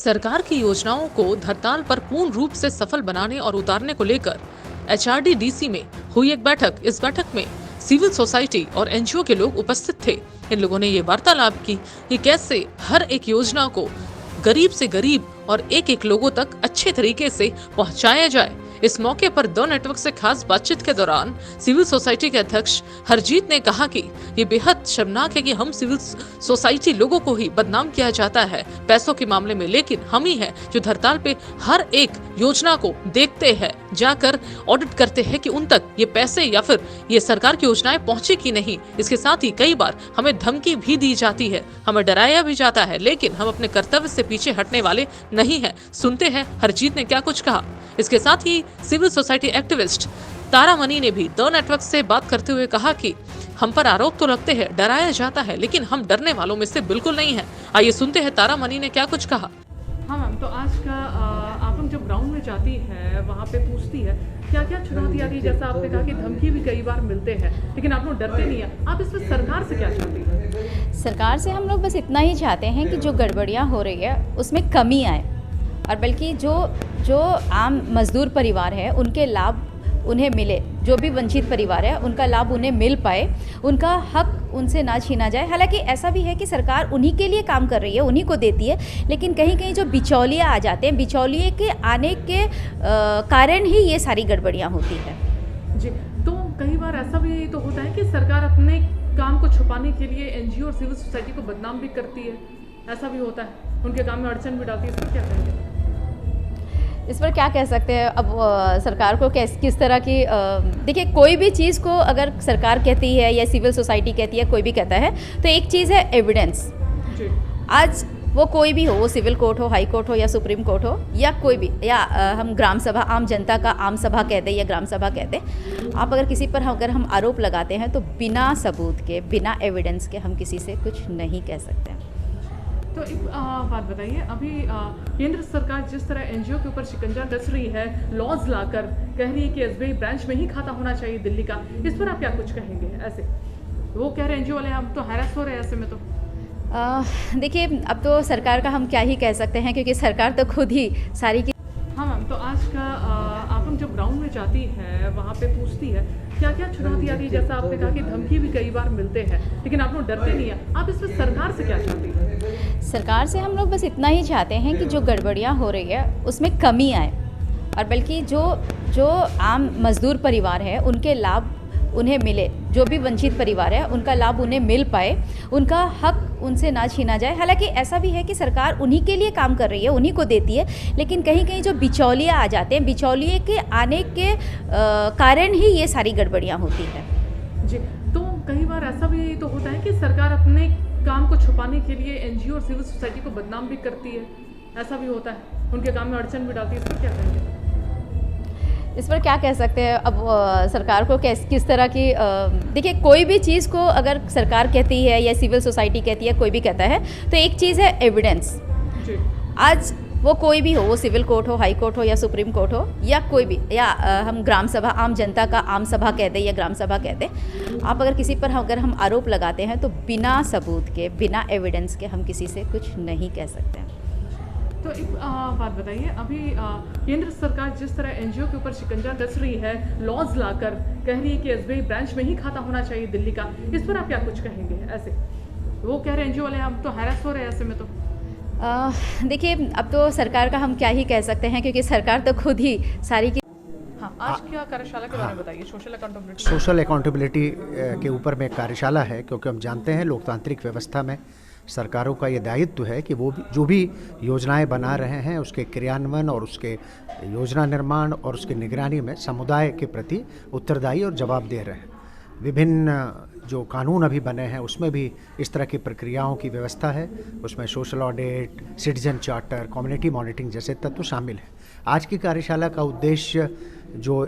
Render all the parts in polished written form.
सरकार की योजनाओं को धरताल पर पूर्ण रूप से सफल बनाने और उतारने को लेकर एचआरडीडीसी में हुई एक बैठक। इस बैठक में सिविल सोसाइटी और एनजीओ के लोग उपस्थित थे। इन लोगों ने ये वार्तालाप की कि कैसे हर एक योजना को गरीब से गरीब और एक एक लोगों तक अच्छे तरीके से पहुंचाया जाए। इस मौके पर द नेटवर्क से खास बातचीत के दौरान सिविल सोसाइटी के अध्यक्ष हरजीत ने कहा कि ये बेहद शर्मनाक है कि हम सिविल सोसाइटी लोगों को ही बदनाम किया जाता है पैसों के मामले में, लेकिन हम ही हैं जो धरताल पे हर एक योजना को देखते हैं, जाकर ऑडिट करते हैं कि उन तक ये पैसे या फिर ये सरकार की योजनाएं पहुंची कि नहीं। इसके साथ ही कई बार हमें धमकी भी दी जाती है, हमें डराया भी जाता है, लेकिन हम अपने कर्तव्य से पीछे हटने वाले नहीं हैं। सुनते हैं हरजीत ने क्या कुछ कहा। इसके साथ ही सिविल सोसाइटी एक्टिविस्ट तारा मनी ने भी द नेटवर्क से बात करते हुए कहा कि हम पर आरोप तो लगते हैं, डराया जाता है, लेकिन हम डरने वालों में से बिल्कुल नहीं हैं। आइए सुनते हैं तारा मनी ने क्या कुछ कहा। हाँ मैम, तो आज का आप लोग जब ग्राउंड में जाती है वहाँ पे पूछती है क्या क्या चुनौती आती है। जैसा आपने कहा कि धमकी भी कई बार मिलते हैं, लेकिन आप लोग डरते नहीं है। आप इसमें सरकार से क्या चाहती हैं? सरकार से हम लोग बस इतना ही चाहते हैं कि जो गड़बड़ियाँ हो रही है उसमें कमी आए, और बल्कि जो आम मजदूर परिवार है उनके लाभ उन्हें मिले, जो भी वंचित परिवार है उनका लाभ उन्हें मिल पाए, उनका हक उनसे ना छीना जाए। हालांकि ऐसा भी है कि सरकार उन्हीं के लिए काम कर रही है, उन्हीं को देती है, लेकिन कहीं कहीं जो बिचौलिए आ जाते हैं, बिचौलिए के आने के कारण ही ये सारी गड़बड़ियाँ होती है। जी, तो कई बार ऐसा भी तो होता है कि सरकार अपने काम को छुपाने के लिए एनजीओ और सिविल सोसाइटी को बदनाम भी करती है, ऐसा भी होता है, उनके काम में अड़चन भी डालती है। इस पर क्या कहेंगे? इस पर क्या कह सकते हैं अब सरकार को किस तरह की देखिए, कोई भी चीज़ को अगर सरकार कहती है या सिविल सोसाइटी कहती है, कोई भी कहता है, तो एक चीज़ है एविडेंस। आज वो कोई भी हो, वो सिविल कोर्ट हो, हाई कोर्ट हो या सुप्रीम कोर्ट हो या कोई भी, या हम ग्राम सभा, आम जनता का आम सभा कहते हैं या ग्राम सभा कहते हैं, आप अगर किसी पर अगर हम आरोप लगाते हैं तो बिना सबूत के, बिना एविडेंस के हम किसी से कुछ नहीं कह सकते हैं। तो एक बात बताइए, अभी केंद्र सरकार जिस तरह एनजीओ के ऊपर शिकंजा कस रही है, लॉज लाकर कह रही है कि एसबीआई ब्रांच में ही खाता होना चाहिए दिल्ली का, इस पर आप क्या कुछ कहेंगे? ऐसे वो कह रहे हैं एनजीओ वाले हम तो हैरास हो रहे हैं ऐसे में। तो देखिए, अब तो सरकार का हम क्या ही कह सकते हैं, क्योंकि सरकार तो खुद ही सारी की। हाँ मैम, तो आज का आप लोग जब ग्राउंड में जाती है वहाँ पे पूछती है क्या क्या चुनौती आती है। जैसा आपने कहा कि धमकी भी कई बार मिलते हैं, लेकिन आप लोग डरते नहीं है। आप इसमें सरकार से क्या चाहती हैं? सरकार से हम लोग बस इतना ही चाहते हैं कि जो गड़बड़ियाँ हो रही है उसमें कमी आए, और बल्कि जो आम मजदूर परिवार है उनके लाभ उन्हें मिले, जो भी वंचित परिवार है उनका लाभ उन्हें मिल पाए, उनका हक उनसे ना छीना जाए। हालांकि ऐसा भी है कि सरकार उन्हीं के लिए काम कर रही है, उन्हीं को देती है, लेकिन कहीं कहीं जो बिचौलिए आ जाते हैं, बिचौलिए के आने के कारण ही ये सारी गड़बड़ियाँ होती है। जी, तो कई बार ऐसा भी तो होता है कि सरकार अपने काम को छुपाने के लिए एनजीओ और सिविल सोसाइटी को बदनाम भी करती है, ऐसा भी होता है, उनके काम में अड़चन भी डालती है। इस पर क्या कहेंगे? इस पर क्या कह सकते हैं अब सरकार को किस तरह की देखिए, कोई भी चीज़ को अगर सरकार कहती है या सिविल सोसाइटी कहती है, कोई भी कहता है, तो एक चीज़ है एविडेंस। आज वो कोई भी हो, वो सिविल कोर्ट हो, हाई कोर्ट हो या सुप्रीम कोर्ट हो या कोई भी, या हम ग्राम सभा, आम जनता का आम सभा कहते हैं या ग्राम सभा कहते हैं, आप अगर किसी पर अगर हम आरोप लगाते हैं तो बिना सबूत के, बिना एविडेंस के हम किसी से कुछ नहीं कह सकते हैं। तो एक बात बताइए, अभी केंद्र सरकार जिस तरह एनजीओ के ऊपर शिकंजा कस रही है, लॉज लाकर कह रही है कि एसबीआई ब्रांच में ही खाता होना चाहिए दिल्ली का, इस पर आप क्या कुछ कहेंगे? ऐसे वो कह रहे हैं एनजीओ वाले हम तो हैरास हो रहे हैं ऐसे में। तो देखिए, अब तो सरकार का हम क्या ही कह सकते हैं, क्योंकि सरकार तो खुद ही सारी की। हाँ, आज क्या कार्यशाला के बारे में बताइए। सोशल अकाउंटेबिलिटी के ऊपर में एक कार्यशाला है, क्योंकि हम जानते हैं लोकतांत्रिक व्यवस्था में सरकारों का ये दायित्व है कि वो जो भी योजनाएं बना रहे हैं उसके क्रियान्वयन और उसके योजना निर्माण और उसकी निगरानी में समुदाय के प्रति उत्तरदायी और जवाबदेह रहे। विभिन्न जो कानून अभी बने हैं उसमें भी इस तरह की प्रक्रियाओं की व्यवस्था है, उसमें social audit, citizen charter, community monitoring जैसे तत्व शामिल हैं। आज की कार्यशाला का उद्देश्य जो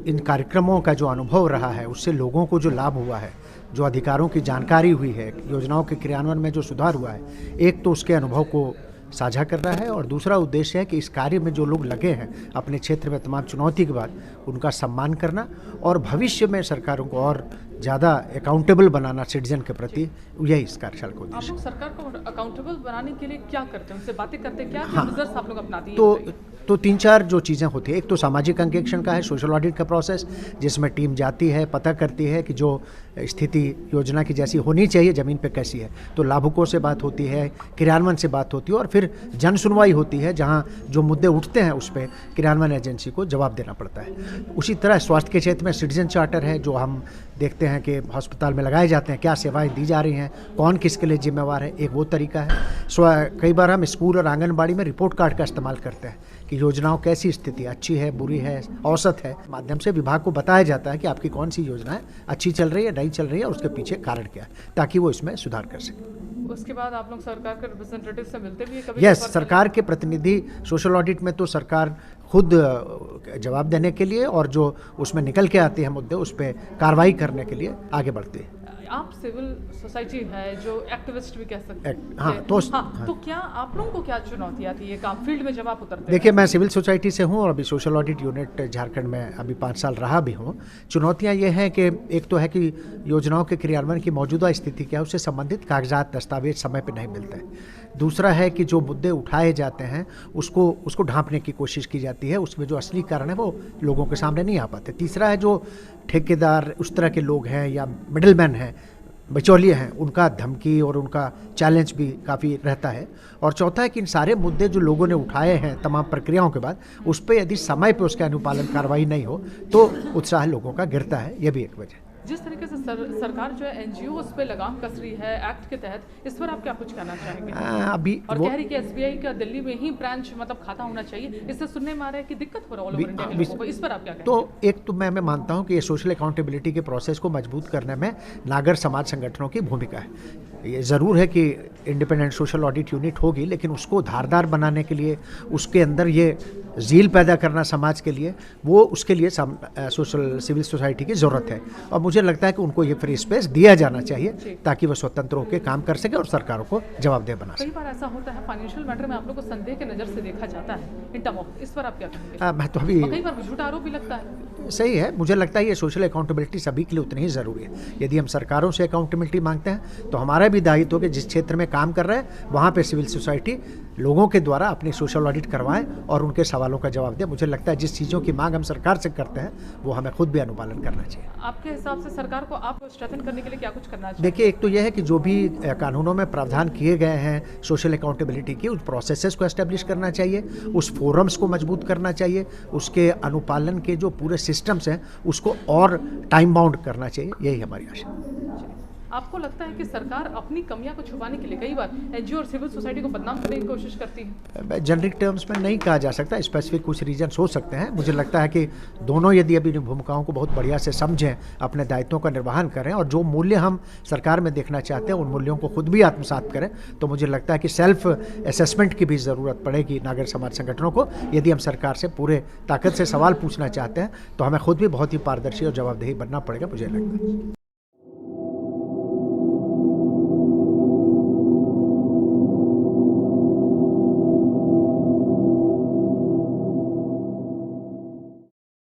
इन कार्यक्रमों का जो अनुभव रहा है उससे लोगों को जो लाभ हुआ है, जो अधिकारों की जानकारी हुई है, योजनाओं के क्रियान्वयन में जो सुधार हुआ है, एक तो उसके अनुभव को साझा कर रहा है, और दूसरा उद्देश्य है कि इस कार्य में जो लोग लगे हैं अपने क्षेत्र में तमाम चुनौती के बाद उनका सम्मान करना और भविष्य में सरकारों को और ज़्यादा अकाउंटेबल बनाना सिटीजन के प्रति, यही इस कार्यशाला का आप उद्देश्य लोग सरकार को अकाउंटेबल बनाने के लिए क्या करते हैं, उनसे बातें करते हैं, क्या हाँ। मेजर्स आप लोग अपनाती है। हैं? तो 3-4 जो चीज़ें होती है, एक तो सामाजिक अंकेक्षण का है, सोशल ऑडिट का प्रोसेस, जिसमें टीम जाती है, पता करती है कि जो स्थिति योजना की जैसी होनी चाहिए ज़मीन पे कैसी है, तो लाभुकों से बात होती है, क्रियान्वयन से बात होती है, और फिर जन सुनवाई होती है जहाँ जो मुद्दे उठते हैं उस पर क्रियान्वयन एजेंसी को जवाब देना पड़ता है। उसी तरह स्वास्थ्य के क्षेत्र में सिटीजन चार्टर है, जो हम देखते हैं कि अस्पताल में लगाए जाते हैं, क्या सेवाएं दी जा रही हैं, कौन किसके लिए जिम्मेवार है, एक वो तरीका है। कई बार हम स्कूल और आंगनबाड़ी में रिपोर्ट कार्ड का इस्तेमाल करते हैं कि योजनाओं कैसी स्थिति, अच्छी है, बुरी है, औसत है, माध्यम से विभाग को बताया जाता है कि आपकी कौन सी योजना अच्छी चल रही है, नहीं चल रही है, और उसके पीछे कारण क्या है, ताकि वो इसमें सुधार कर सके। उसके बाद आप लोग सरकार के रिप्रेजेंटेटिव से मिलते भी हैं कभी? यस, सरकार के प्रतिनिधि सोशल ऑडिट में तो सरकार खुद जवाब देने के लिए और जो उसमें निकल के आते हैं मुद्दे, उस पर कार्रवाई करने के लिए आगे बढ़ते हैं। आप सिविल सोसाइटी है, जो एक्टिविस्ट भी कह सकते हैं। हाँ, तो क्या आप लोगों को क्या चुनौती आती है काम फील्ड में जब आप उतरते हैं? देखिए, मैं सिविल सोसाइटी से हूँ और अभी सोशल ऑडिट यूनिट झारखंड में अभी 5 साल रहा भी हूँ। चुनौतियाँ ये हैं कि एक तो है कि योजनाओं के क्रियान्वयन की मौजूदा स्थिति क्या है, उससे संबंधित कागजात दस्तावेज समय पर नहीं मिलते हैं। दूसरा है कि जो मुद्दे उठाए जाते हैं उसको ढांपने की कोशिश की जाती है, उसमें जो असली कारण है वो लोगों के सामने नहीं आ पाते। तीसरा है जो ठेकेदार उस तरह के लोग हैं या मिडिलमैन हैं, बिचौलिए हैं, उनका धमकी और उनका चैलेंज भी काफ़ी रहता है। और चौथा है कि इन सारे मुद्दे जो लोगों ने उठाए हैं तमाम प्रक्रियाओं के बाद, उस पर यदि समय पे उसके अनुपालन कार्रवाई नहीं हो तो उत्साह लोगों का गिरता है, यह भी एक वजह है। जिस तरीके से सरकार जो है एनजीओ उस पर लगाम कस रही है एक्ट के तहत, इस पर आप क्या कुछ कहना चाहेंगे? अभी और कह रही कि एसबीआई का दिल्ली में ही ब्रांच मतलब खाता होना चाहिए, इससे सुनने में आ रहा है कि दिक्कत हो रहा है ऑल ओवर इंडिया के लोगों को, इस पर आप क्या कहेंगे? तो एक तो मैं मानता हूं कि ये सोशल अकाउंटेबिलिटी के प्रोसेस को मजबूत करने में नागर समाज संगठनों की भूमिका है। ये ज़रूर है कि इंडिपेंडेंट सोशल ऑडिट यूनिट होगी, लेकिन उसको धारदार बनाने के लिए, उसके अंदर ये ज़ील पैदा करना समाज के लिए, वो उसके लिए सोशल सिविल सोसाइटी की ज़रूरत है। और मुझे लगता है कि उनको ये फ्री स्पेस दिया जाना चाहिए ताकि वो स्वतंत्र होकर काम कर सके और सरकारों को जवाबदेह बना सके। कई बार ऐसा होता है फाइनेंशियल मैटर में आप लोग को संदेह के नज़र से देखा जाता है इन टर्म ऑफ, इस पर आप क्या कहेंगे? मैं तो अभी कई बार झूठा आरोप भी लगता है। सही है, मुझे लगता है ये सोशल अकाउंटेबिलिटी सभी के लिए उतनी ही ज़रूरी है। यदि हम सरकारों से अकाउंटेबिलिटी मांगते हैं तो हमारा भी दायित्व हो कि जिस क्षेत्र में काम कर रहे हैं वहाँ पे सिविल सोसाइटी लोगों के द्वारा अपनी सोशल ऑडिट करवाएं और उनके सवालों का जवाब दें। मुझे लगता है जिस चीज़ों की मांग हम सरकार से करते हैं वो हमें खुद भी अनुपालन करना चाहिए। आपके हिसाब से सरकार को आप स्ट्रेंथन करने के लिए क्या कुछ करना चाहिए? देखिए, एक तो यह है कि जो भी कानूनों में प्रावधान किए गए हैं सोशल अकाउंटेबिलिटी की, उस प्रोसेसेस को एस्टेब्लिश करना चाहिए, उस फोरम्स को मजबूत करना चाहिए, उसके अनुपालन के जो पूरे सिस्टम्स हैं उसको और टाइम बाउंड करना चाहिए। यही हमारी आशा है। आपको लगता है कि सरकार अपनी कमियां को छुपाने के लिए कई बार एनजीओ और सिविल सोसाइटी को बदनाम करने की कोशिश करती है? जेनरिक टर्म्स में नहीं कहा जा सकता, स्पेसिफिक कुछ रीजन्स हो सकते हैं। मुझे लगता है कि दोनों यदि अपनी भूमिकाओं को बहुत बढ़िया से समझें, अपने दायित्वों का निर्वहन करें और जो मूल्य हम सरकार में देखना चाहते हैं उन मूल्यों को खुद भी आत्मसात करें, तो मुझे लगता है कि सेल्फ असेसमेंट की भी ज़रूरत पड़ेगी नागरिक समाज संगठनों को। यदि हम सरकार से पूरे ताकत से सवाल पूछना चाहते हैं तो हमें खुद भी बहुत ही पारदर्शी और जवाबदेही बनना पड़ेगा, मुझे लगता है।